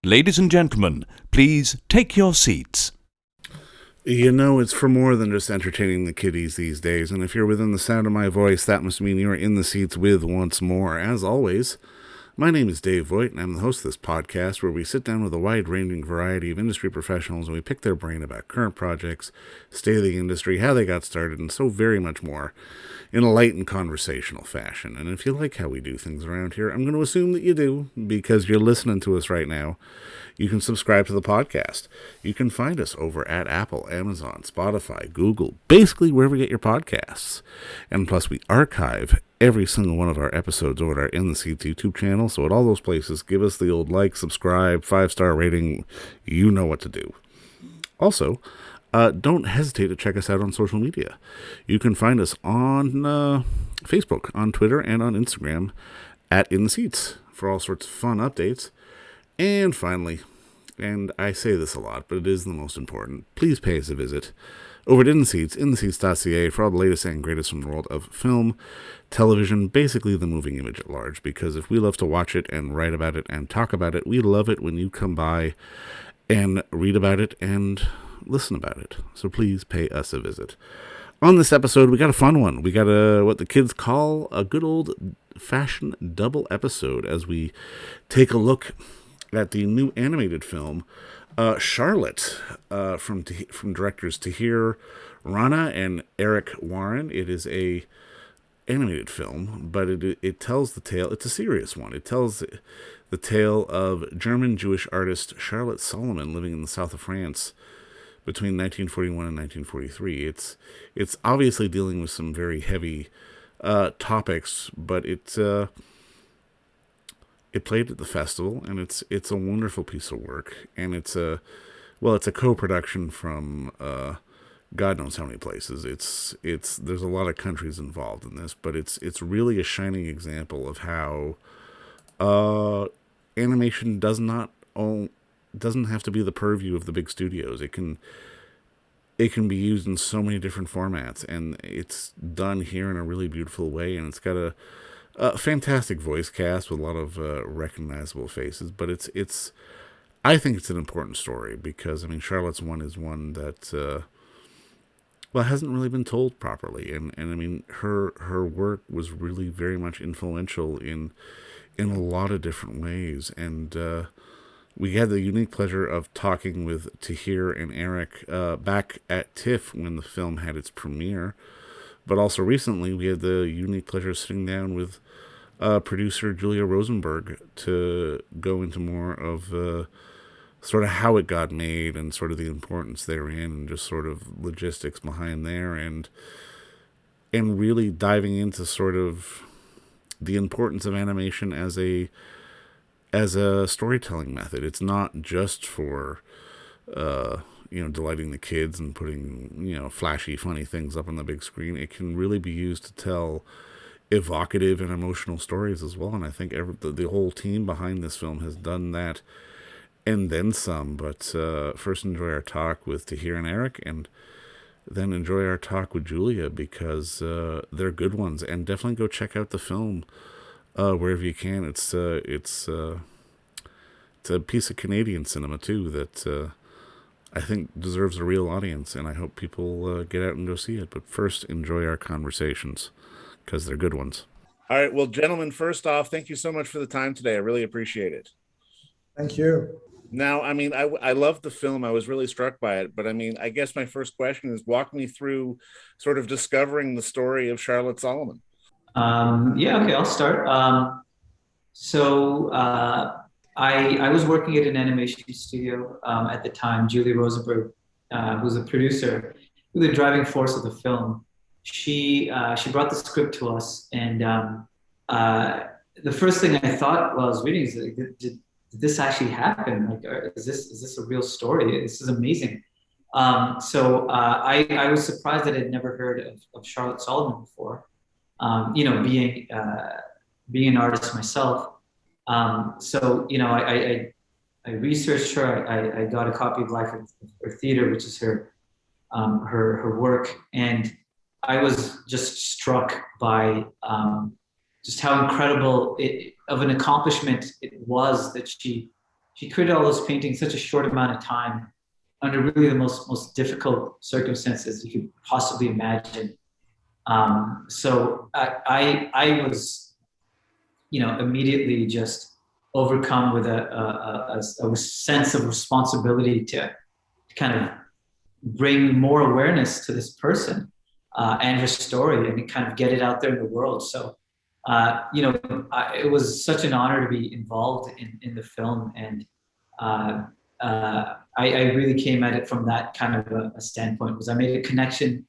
Ladies and gentlemen, please take your seats. You know, it's for more than just entertaining the kiddies these days, and if you're within the sound of my voice, that must mean you're in the seats with once more. As always, my name is Dave Voigt, and I'm the host of this podcast where we sit down with a wide-ranging variety of industry professionals and we pick their brain about current projects, state of the industry, how they got started, and so very much more in a light and conversational fashion. And if you like how we do things around here, I'm going to assume that you do, because you're listening to us right now. You can subscribe to the podcast. You can find us over at Apple, Amazon, Spotify, Google, basically wherever you get your podcasts. And plus, we archive every single one of our episodes over at our In the Seats YouTube channel. So at all those places, give us the old like, subscribe, 5-star rating. You know what to do. Also, don't hesitate to check us out on social media. You can find us on Facebook, on Twitter, and on Instagram at In the Seats for all sorts of fun updates. And finally, and I say this a lot, but it is the most important, please pay us a visit over at In the Seats, intheseats.ca, for all the latest and greatest from the world of film, television, basically the moving image at large. Because if we love to watch it and write about it and talk about it, we love it when you come by and read about it and listen about it. So please pay us a visit. On this episode, we got a fun one. We got what the kids call a good old-fashioned double episode as we take a look at the new animated film, Charlotte, from directors Tahir Rana and Eric Warin. It is a animated film, but it tells the tale. It's a serious one. It tells the tale of German Jewish artist Charlotte Salomon living in the south of France between 1941 and 1943. It's obviously dealing with some very heavy topics, but it played at the festival, and it's a wonderful piece of work, and it's a co-production from God knows how many places. There's a lot of countries involved in this, but it's really a shining example of how animation doesn't have to be the purview of the big studios. It can be used in so many different formats, and it's done here in a really beautiful way, and it's got a fantastic voice cast with a lot of recognizable faces. But I think it's an important story because, I mean, Charlotte's one is one that hasn't really been told properly, and I mean, her work was really very much influential in a lot of different ways. And we had the unique pleasure of talking with Tahir and Eric back at TIFF when the film had its premiere. But also recently, we had the unique pleasure of sitting down with producer Julia Rosenberg to go into more of sort of how it got made and sort of the importance therein and just sort of logistics behind there, and really diving into sort of the importance of animation as a storytelling method. It's not just for delighting the kids and putting, flashy, funny things up on the big screen. It can really be used to tell evocative and emotional stories as well. And I think the whole team behind this film has done that and then some. But first, enjoy our talk with Tahir and Eric, and then enjoy our talk with Julia, because they're good ones. And definitely go check out the film wherever you can. It's a piece of Canadian cinema too that I think deserves a real audience, and I hope people get out and go see it. But first, enjoy our conversations, because they're good ones. All right. Well, gentlemen, first off, thank you so much for the time today. I really appreciate it. Thank you. Now, I mean, I loved the film. I was really struck by it. But I mean, I guess my first question is, walk me through sort of discovering the story of Charlotte Salomon. Okay, I'll start. I was working at an animation studio at the time. Julie Rosenberg, who's a producer, who's the driving force of the film. She brought the script to us, and the first thing I thought while I was reading is, like, did this actually happen? Like, is this a real story? This is amazing. I was surprised that I'd never heard of Charlotte Salomon before. Being an artist myself. I researched her. I got a copy of Life of Theater, which is her work, and I was just struck by just how incredible of an accomplishment it was that she she created all those paintings in such a short amount of time under really the most difficult circumstances you could possibly imagine. So I was, immediately just overcome with a sense of responsibility to kind of bring more awareness to this person and her story and kind of get it out there in the world. So, it was such an honor to be involved in the film. And I really came at it from that kind of a standpoint, was I made a connection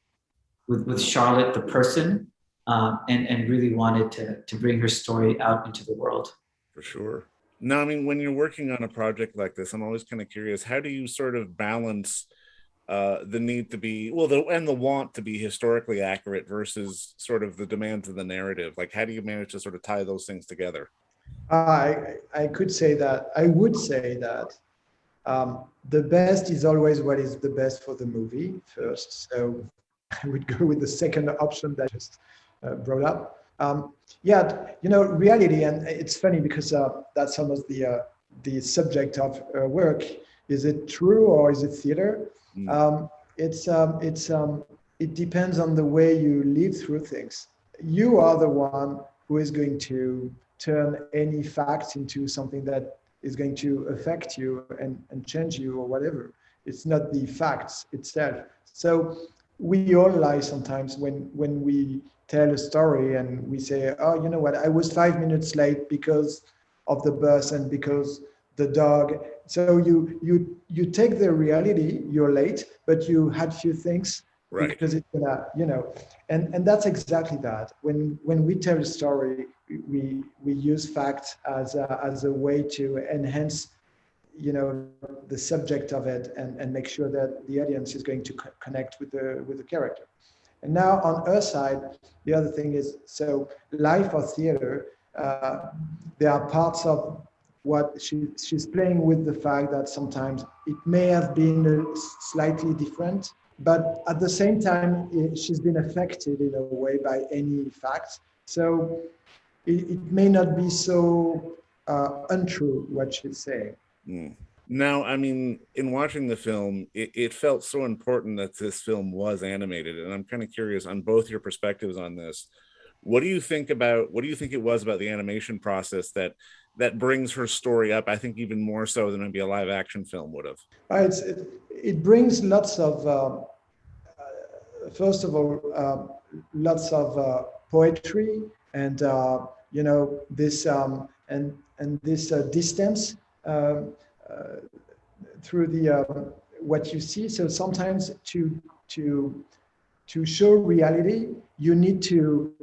with Charlotte, the person, and really wanted to bring her story out into the world. For sure. Now, I mean, when you're working on a project like this, I'm always kind of curious, how do you sort of balance the need to be, and the want to be historically accurate versus sort of the demands of the narrative? Like, how do you manage to sort of tie those things together? I would say that the best is always what is the best for the movie first. So I would go with the second option that I just brought up. Reality, and it's funny because that's almost the subject of work. Is it true or is it theater? It depends on the way you live through things. You are the one who is going to turn any facts into something that is going to affect you and change you or whatever. It's not the facts itself. So we all lie sometimes when we tell a story and we say, oh, you know what, I was 5 minutes late because of the bus and because the dog. So you take the reality, you're late, but you had few things, right? Because it's gonna, and that's exactly that. When we tell a story, we use facts as a way to enhance, the subject of it and make sure that the audience is going to connect with the character. And now on her side, the other thing is, so live or theater, there are parts of what she's playing with the fact that sometimes it may have been slightly different, but at the same time, she's been affected in a way by any facts. So it may not be so untrue what she's saying. Now, I mean, in watching the film, it felt so important that this film was animated. And I'm kind of curious on both your perspectives on this. What do you think it was about the animation process that brings her story up, I think even more so than maybe a live action film would have? It brings lots of, first of all, lots of poetry and, this and this distance through the what you see. So sometimes to show reality, you need to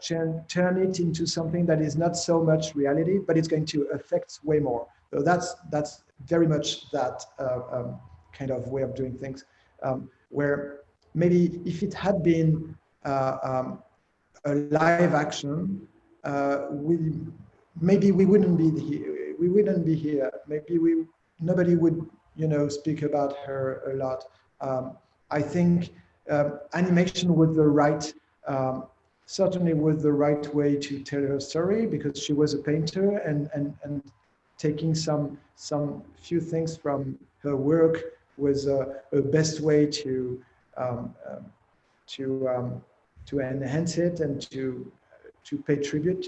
turn it into something that is not so much reality, but it's going to affect way more. So that's very much that kind of way of doing things, where maybe if it had been a live action, maybe we wouldn't be here. Maybe nobody would, speak about her a lot. I think animation was the right, certainly was the right way to tell her story, because she was a painter and taking some few things from her work was a best way to enhance it and to pay tribute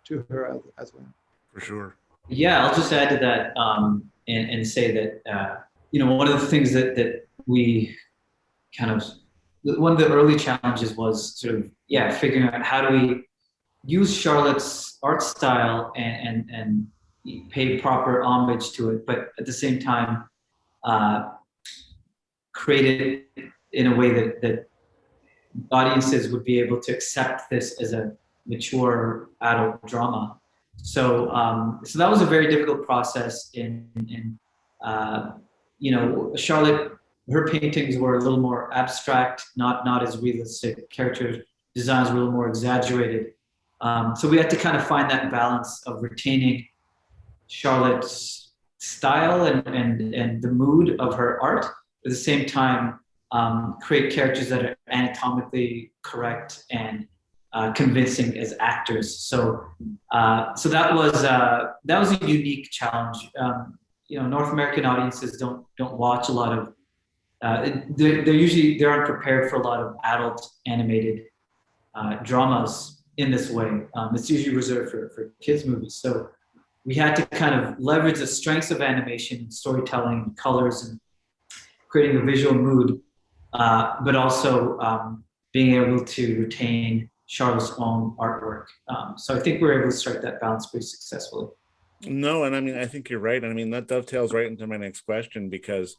to her as well. For sure. Yeah, I'll just add to that and say that one of the things that we kind of, one of the early challenges was sort of figuring out how do we use Charlotte's art style and pay proper homage to it, but at the same time create it in a way that audiences would be able to accept this as a mature adult drama. So that was a very difficult process. Charlotte, her paintings were a little more abstract, not as realistic. Character designs were a little more exaggerated. So we had to kind of find that balance of retaining Charlotte's style and the mood of her art, at the same time create characters that are anatomically correct and convincing as actors. So that was a unique challenge. North American audiences don't watch a lot of. They aren't prepared for a lot of adult animated dramas in this way. It's usually reserved for kids movies. So we had to kind of leverage the strengths of animation, storytelling, colors, and creating a visual mood, but also being able to retain Charlotte's own artwork. So I think we're able to strike that balance pretty successfully. No, and I mean, I think you're right. I mean, that dovetails right into my next question because,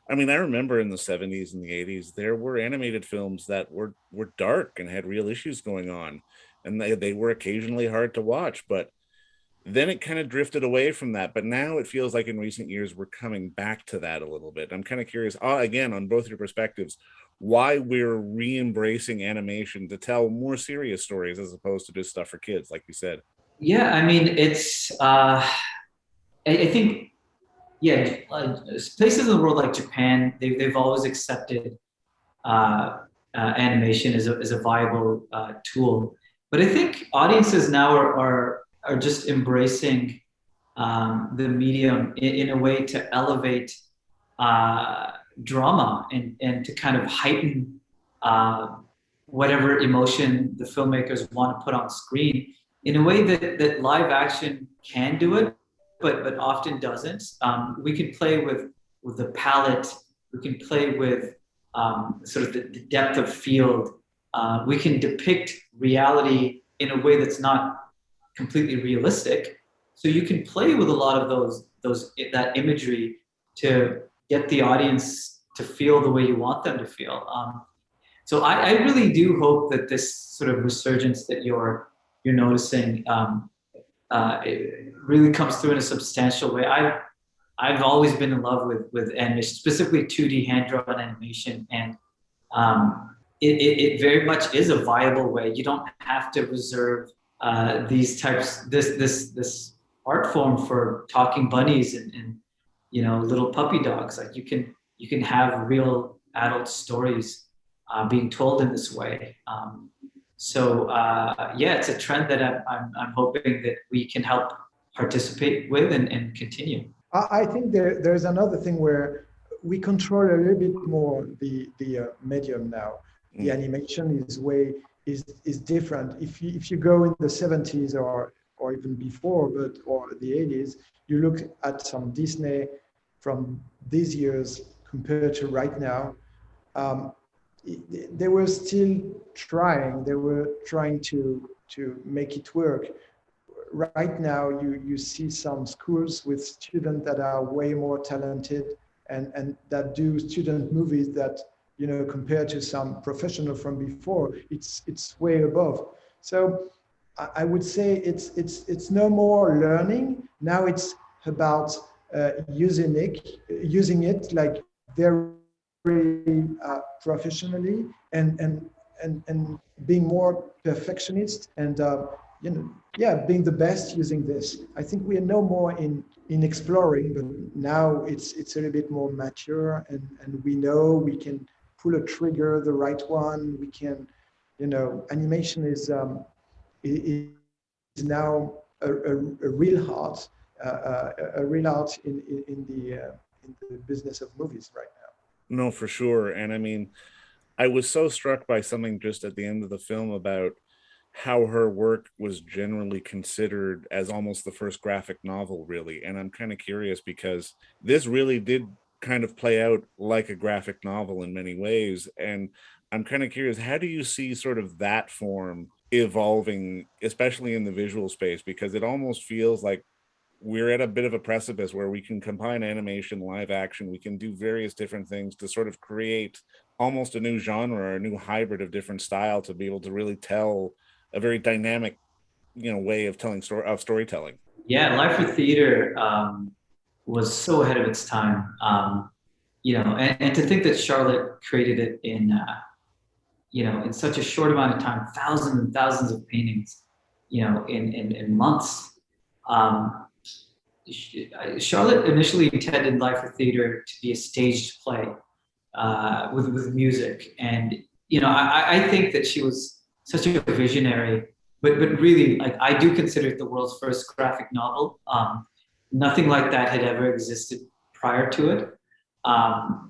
I mean, I remember in the 70s and the 80s, there were animated films that were dark and had real issues going on, and they were occasionally hard to watch, but then it kind of drifted away from that. But now it feels like in recent years, we're coming back to that a little bit. I'm kind of curious, again, on both your perspectives, why we're re-embracing animation to tell more serious stories as opposed to just stuff for kids, like you said. Yeah, I mean, it's, I think, yeah, places in the world like Japan, they've always accepted animation as a viable tool. But I think audiences now are just embracing the medium in a way to elevate drama and to kind of heighten whatever emotion the filmmakers want to put on screen in a way that live action can do it, but often doesn't. We can play with the palette. We can play with sort of the depth of field. We can depict reality in a way that's not completely realistic. So you can play with a lot of that imagery to get the audience to feel the way you want them to feel. So I really do hope that this sort of resurgence that you're noticing it really comes through in a substantial way. I've always been in love with animation, specifically 2D hand-drawn animation, and it very much is a viable way. You don't have to reserve this art form for talking bunnies and little puppy dogs. Like you can have real adult stories being told in this way. So it's a trend that I'm hoping that we can help participate with and continue. I think there's another thing where we control a little bit more the medium now. The animation is different. If you go in the 70s or even before, or the 80s, you look at some Disney from these years compared to right now. They were still trying. They were trying to make it work. Right now, you see some schools with students that are way more talented and that do student movies that, compared to some professional from before, it's way above. So I would say it's no more learning. Now it's about using it like very professionally and being more perfectionist and being the best using this. I think we are no more in exploring, but now it's a little bit more mature and we know we can pull a trigger, the right one. We can, animation is now a real art, in the business of movies right now. No, for sure. And I mean, I was so struck by something just at the end of the film about how her work was generally considered as almost the first graphic novel, really. And I'm kind of curious because this really did kind of play out like a graphic novel in many ways. And I'm kind of curious, how do you see sort of that form evolving, especially in the visual space? Because it almost feels like we're at a bit of a precipice where we can combine animation, live action, we can do various different things to sort of create almost a new genre or a new hybrid of different style to be able to really tell a very dynamic, way of telling storytelling. Yeah, live for theater was so ahead of its time. And to think that Charlotte created it in such a short amount of time, thousands and thousands of paintings, in months. Charlotte initially intended Live for Theater to be a staged play with music, and I think that she was such a visionary. But really, like, I do consider it the world's first graphic novel. Nothing like that had ever existed prior to it. I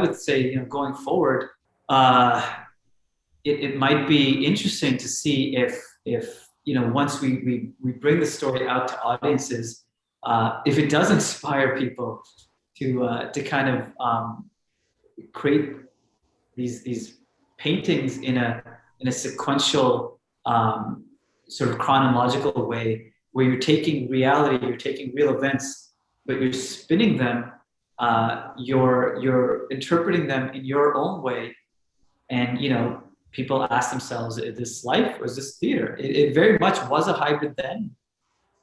would say, going forward, it might be interesting to see if once we bring the story out to audiences, if it does inspire people to kind of create these paintings in a sequential sort of chronological way, where you're taking reality, you're taking real events, but you're spinning them, you're interpreting them in your own way. And people ask themselves, is this life or is this theater? It very much was a hybrid then,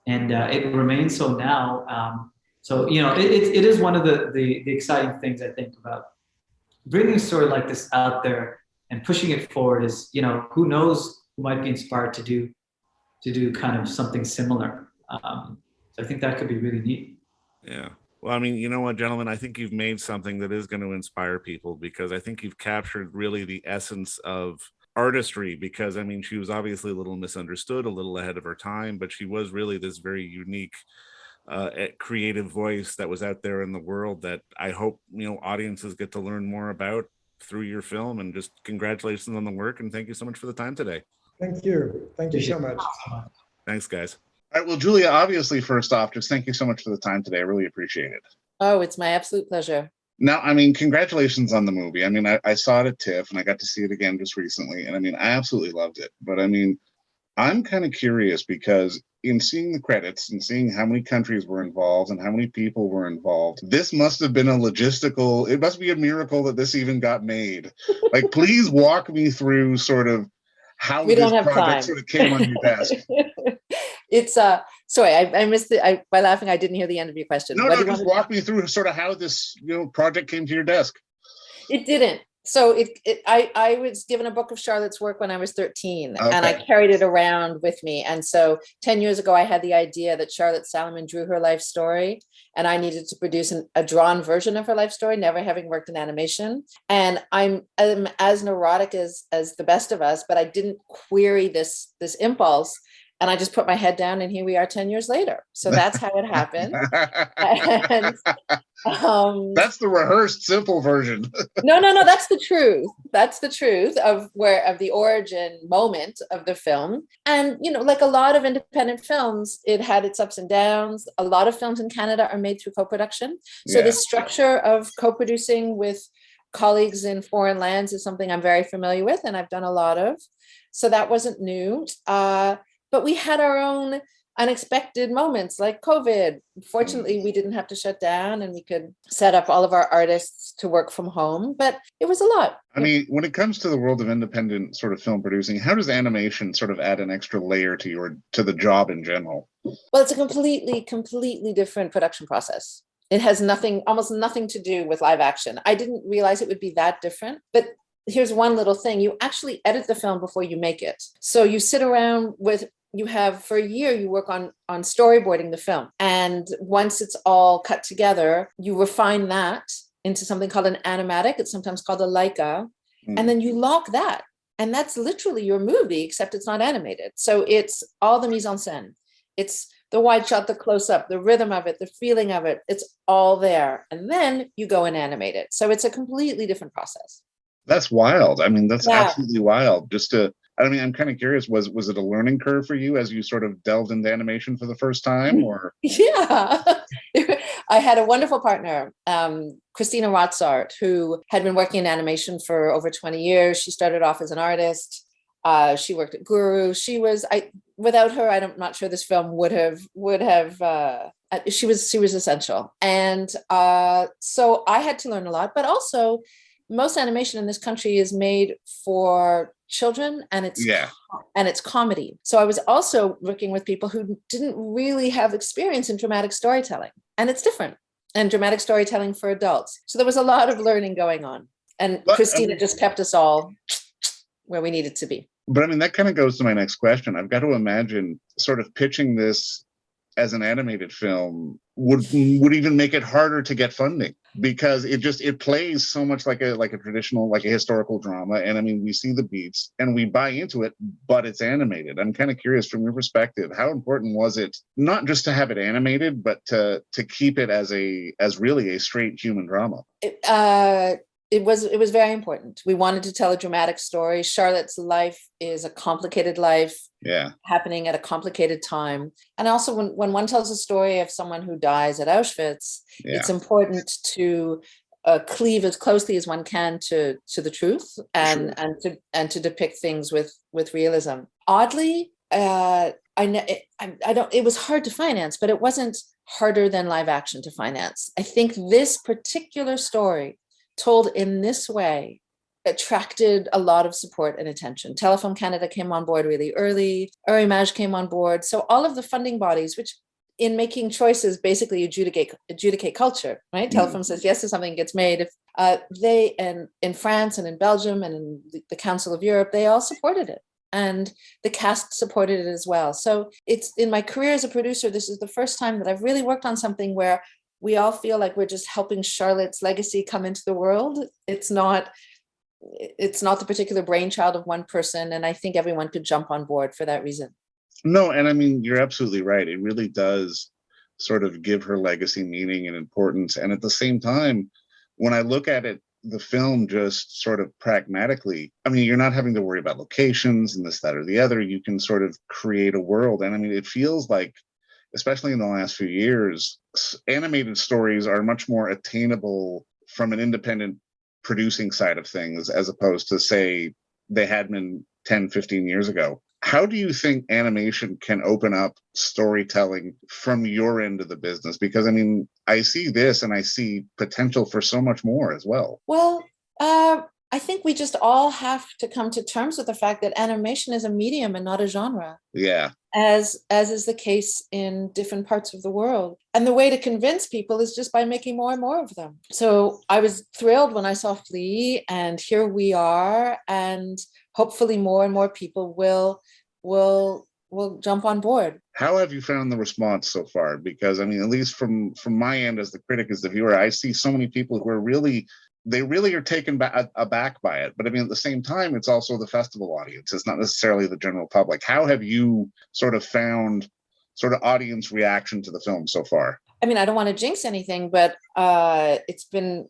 and it remains so now. It is one of the exciting things I think about bringing a story like this out there and pushing it forward. Is who knows who might be inspired to do kind of something similar. So I think that could be really neat. Yeah. Well, I mean, you know what, gentlemen, I think you've made something that is going to inspire people, because I think you've captured really the essence of artistry, because I mean, she was obviously a little misunderstood, a little ahead of her time, but she was really this very unique creative voice that was out there in the world that I hope audiences get to learn more about through your film. And just congratulations on the work, and thank you so much for the time today. Thank you so much. Thanks, guys. All right, well, Julia, obviously, first off, just thank you so much for the time today. I really appreciate it. Oh, it's my absolute pleasure. Now, I mean, congratulations on the movie. I mean, I saw it at TIFF, and I got to see it again just recently, and I mean, I absolutely loved it. But I mean, I'm kind of curious, because in seeing the credits and seeing how many countries were involved and how many people were involved, this must have been it must be a miracle that this even got made. Like, please walk me through sort of how this project sort of came on your desk. It's sorry, I missed it. By laughing, I didn't hear the end of your question. No, just walk me through sort of how this project came to your desk. It didn't. So I was given a book of Charlotte's work when I was 13, okay, and I carried it around with me. And so 10 years ago, I had the idea that Charlotte Salomon drew her life story, and I needed to produce a drawn version of her life story, never having worked in animation. And I'm as neurotic as the best of us, but I didn't query this impulse. And I just put my head down, and here we are 10 years later. So that's how it happened. And, that's the rehearsed, simple version. No, that's the truth. That's the truth of the origin moment of the film. And, like a lot of independent films, it had its ups and downs. A lot of films in Canada are made through co-production. So the structure of co-producing with colleagues in foreign lands is something I'm very familiar with, and I've done a lot of. So that wasn't new. But we had our own unexpected moments like COVID. Fortunately, we didn't have to shut down, and we could set up all of our artists to work from home, but it was a lot. I mean, when it comes to the world of independent sort of film producing, how does animation sort of add an extra layer to the job in general? Well, it's a completely different production process. It has almost nothing to do with live action. I didn't realize it would be that different, but here's one little thing. You actually edit the film before you make it. So you sit around for a year, you work on storyboarding the film. And once it's all cut together, you refine that into something called an animatic. It's sometimes called a Leica. And then you lock that. And that's literally your movie, except it's not animated. So it's all the mise en scène. It's the wide shot, the close up, the rhythm of it, the feeling of it. It's all there. And then you go and animate it. So it's a completely different process. That's wild. I mean, that's absolutely wild. I'm kind of curious, was it a learning curve for you as you sort of delved into animation for the first time, or? Yeah, I had a wonderful partner, Christina Rotzart, who had been working in animation for over 20 years. She started off as an artist. She worked at Guru. Without her, I'm not sure this film would have. She was essential, and so I had to learn a lot. But also, most animation in this country is made for children, and it's comedy. So I was also working with people who didn't really have experience in dramatic storytelling, and it's different, and dramatic storytelling for adults. So there was a lot of learning going on, and Christina just kept us all where we needed to be. But I mean, that kind of goes to my next question. I've got to imagine sort of pitching this as an animated film would even make it harder to get funding, because it plays so much like a traditional, like a historical drama. And I mean, we see the beats and we buy into it, but it's animated. I'm kind of curious, from your perspective, how important was it not just to have it animated, but to keep it as really a straight human drama? It was very important. We wanted to tell a dramatic story. Charlotte's life is a complicated life, happening at a complicated time. And also, when one tells a story of someone who dies at Auschwitz, it's important to cleave as closely as one can to the truth, and to depict things with realism. Oddly, it was hard to finance, but it wasn't harder than live action to finance. I think this particular story, told in this way, attracted a lot of support and attention. Telefilm Canada came on board really early. Image came on board. So all of the funding bodies, which in making choices basically adjudicate culture, right? Telefilm says yes to something, gets made. If they, and in France and in Belgium and in the Council of Europe, they all supported it. And the cast supported it as well. So it's, in my career as a producer, this is the first time that I've really worked on something where we all feel like we're just helping Charlotte's legacy come into the world. It's not the particular brainchild of one person. And I think everyone could jump on board for that reason. No, and I mean, you're absolutely right. It really does sort of give her legacy meaning and importance. And at the same time, when I look at it, the film just sort of pragmatically, I mean, you're not having to worry about locations and this, that, or the other. You can sort of create a world. And I mean, it feels like, especially in the last few years, animated stories are much more attainable from an independent producing side of things, as opposed to, say, they had been 10, 15 years ago. How do you think animation can open up storytelling from your end of the business? Because I mean, I see this and I see potential for so much more as well. Well, I think we just all have to come to terms with the fact that animation is a medium and not a genre. Yeah. As is the case in different parts of the world. And the way to convince people is just by making more and more of them. So I was thrilled when I saw Flea, and here we are, and hopefully more and more people will jump on board. How have you found the response so far? Because I mean, at least from my end as the critic, as the viewer, I see so many people who are really are taken aback by it. But I mean, at the same time, it's also the festival audience. It's not necessarily the general public. How have you sort of found sort of audience reaction to the film so far? I mean, I don't want to jinx anything, but it's been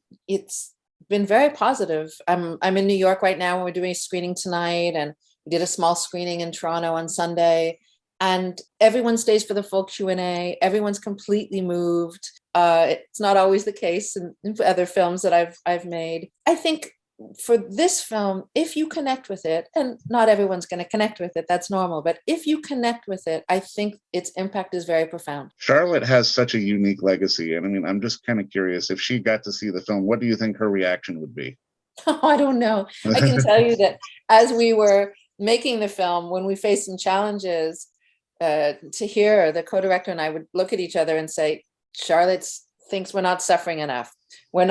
very positive. I'm in New York right now, and we're doing a screening tonight, and we did a small screening in Toronto on Sunday, and everyone stays for the full Q&A. Everyone's completely moved. It's not always the case in other films that I've made. I think for this film, if you connect with it, and not everyone's going to connect with it, that's normal, but if you connect with it, I think its impact is very profound. Charlotte has such a unique legacy. And I mean, I'm just kind of curious, if she got to see the film, what do you think her reaction would be? Oh, I don't know. I can tell you that as we were making the film, when we faced some challenges, Tahir, the co-director, and I would look at each other and say, Charlotte thinks we're not suffering enough. We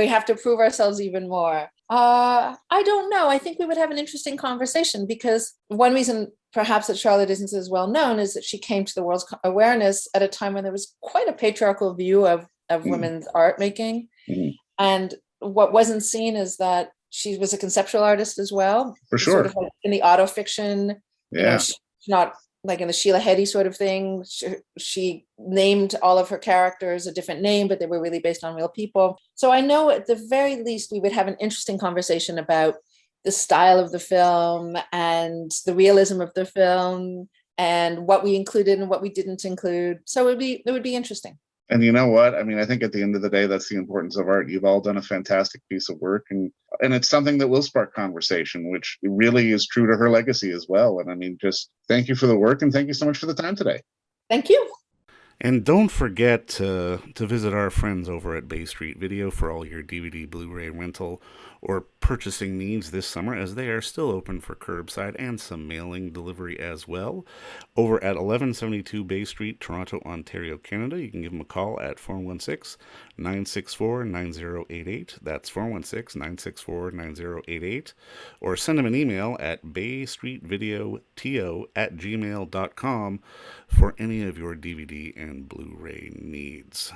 have to prove ourselves even more. I don't know. I think we would have an interesting conversation, because one reason perhaps that Charlotte isn't as well known is that she came to the world's awareness at a time when there was quite a patriarchal view of women's art making. And what wasn't seen is that she was a conceptual artist as well. For sure. Sort of like in the auto fiction, she's not like in the Sheila Heti sort of thing. She named all of her characters a different name, but they were really based on real people. So I know at the very least we would have an interesting conversation about the style of the film and the realism of the film and what we included and what we didn't include. So it would be interesting. And you know what? I mean, I think at the end of the day, that's the importance of art. You've all done a fantastic piece of work, and it's something that will spark conversation, which really is true to her legacy as well. And I mean, just thank you for the work, and thank you so much for the time today. Thank you. And don't forget to visit our friends over at Bay Street Video for all your DVD, Blu-ray rental, or purchasing needs this summer, as they are still open for curbside and some mailing delivery as well. Over at 1172 Bay Street, Toronto, Ontario, Canada, you can give them a call at 416-964-9088. That's 416-964-9088. Or send them an email at baystreetvideoto@gmail.com for any of your DVD and Blu-ray needs.